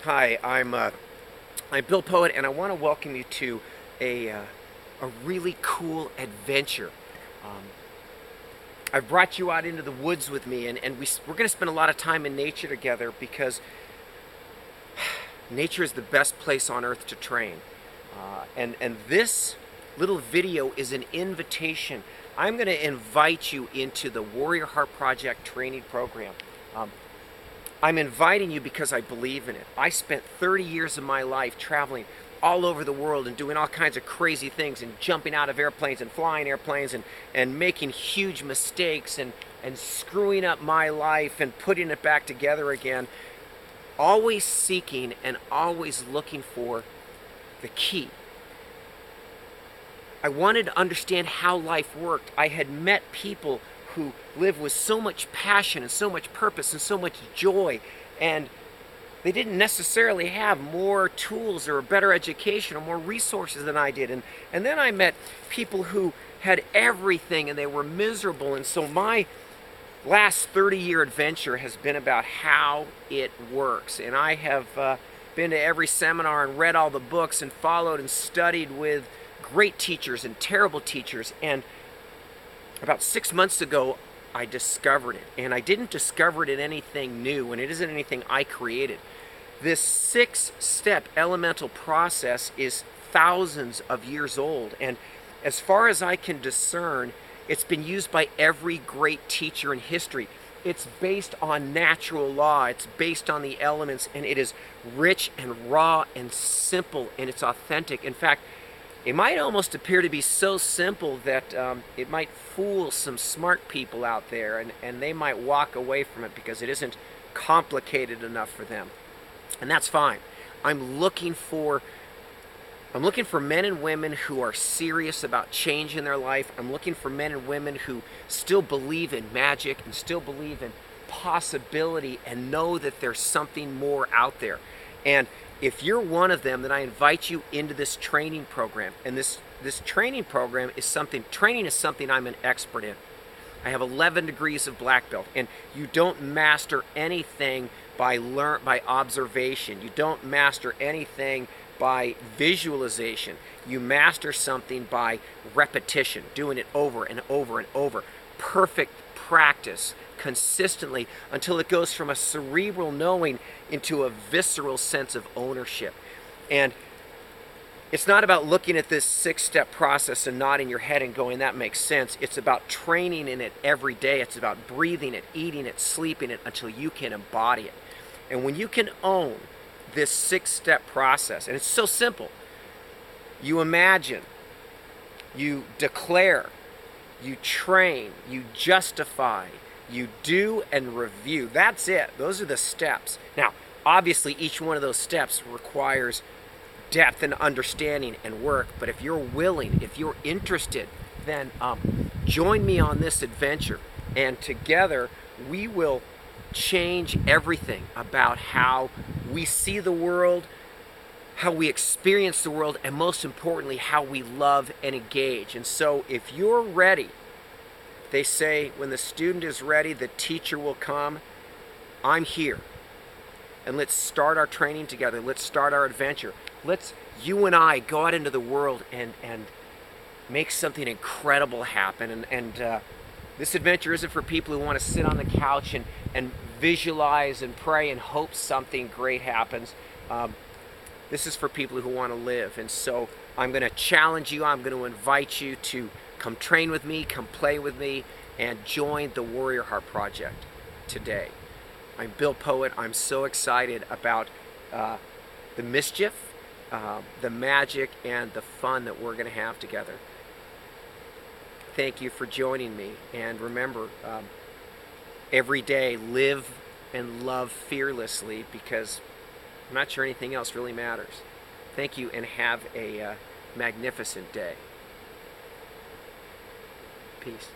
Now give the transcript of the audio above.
Hi, I'm Bill Poett, and I want to welcome you to a really cool adventure. Um, I've brought you out into the woods with me, and we're going to spend a lot of time in nature together because nature is the best place on earth to train. And this little video is an invitation. I'm going to invite you into the Warrior Heart Project training program. Um, I'm inviting you because I believe in it. I spent 30 years of my life traveling all over the world and doing all kinds of crazy things and jumping out of airplanes and flying airplanes and making huge mistakes and screwing up my life and putting it back together again. Always seeking and always looking for the key. I wanted to understand how life worked. I had met people who live with so much passion and so much purpose and so much joy, and they didn't necessarily have more tools or a better education or more resources than I did. And then I met people who had everything and they were miserable. And so my last 30-year adventure has been about how it works. And I have been to every seminar and read all the books and followed and studied with great teachers and terrible teachers. And about 6 months ago, I discovered it. And I didn't discover it in anything new, and it isn't anything I created. This 6-step elemental process is thousands of years old. And as far as I can discern, it's been used by every great teacher in history. It's based on natural law. It's based on the elements, and it is rich and raw and simple, and it's authentic. In fact, it might almost appear to be so simple that it might fool some smart people out there, and they might walk away from it because it isn't complicated enough for them. And that's fine. I'm looking for men and women who are serious about change in their life. I'm looking for men and women who still believe in magic and still believe in possibility and know that there's something more out there. And if you're one of them, then I invite you into this training program. And this training program is something I'm an expert in. I have 11 degrees of black belt, and you don't master anything by observation. You don't master anything by visualization. You master something by repetition, doing it over and over and over. Perfect practice consistently until it goes from a cerebral knowing into a visceral sense of ownership. And it's not about looking at this 6-step process and nodding your head and going, that makes sense. It's about training in it every day. It's about breathing it, eating it, sleeping it until you can embody it. And when you can own this 6-step process, and it's so simple, you imagine, you declare, you train, you justify, you do and review. That's it. Those are the steps. Now, obviously, each one of those steps requires depth and understanding and work, but if you're willing, if you're interested, then join me on this adventure, and together we will change everything about how we see the world, how we experience the world, and most importantly, how we love and engage. And so if you're ready, they say when the student is ready, the teacher will come. I'm here. And let's start our training together. Let's start our adventure. Let's, you and I, go out into the world and make something incredible happen. And this adventure isn't for people who want to sit on the couch and visualize and pray and hope something great happens. This is for people who want to live. And so I'm going to challenge you. I'm going to invite you to come train with me, come play with me, and join the Warrior Heart Project today. I'm Bill Poett. I'm so excited about the mischief, the magic, and the fun that we're going to have together. Thank you for joining me. And remember, every day, live and love fearlessly, because I'm not sure anything else really matters. Thank you, and have a magnificent day. Peace.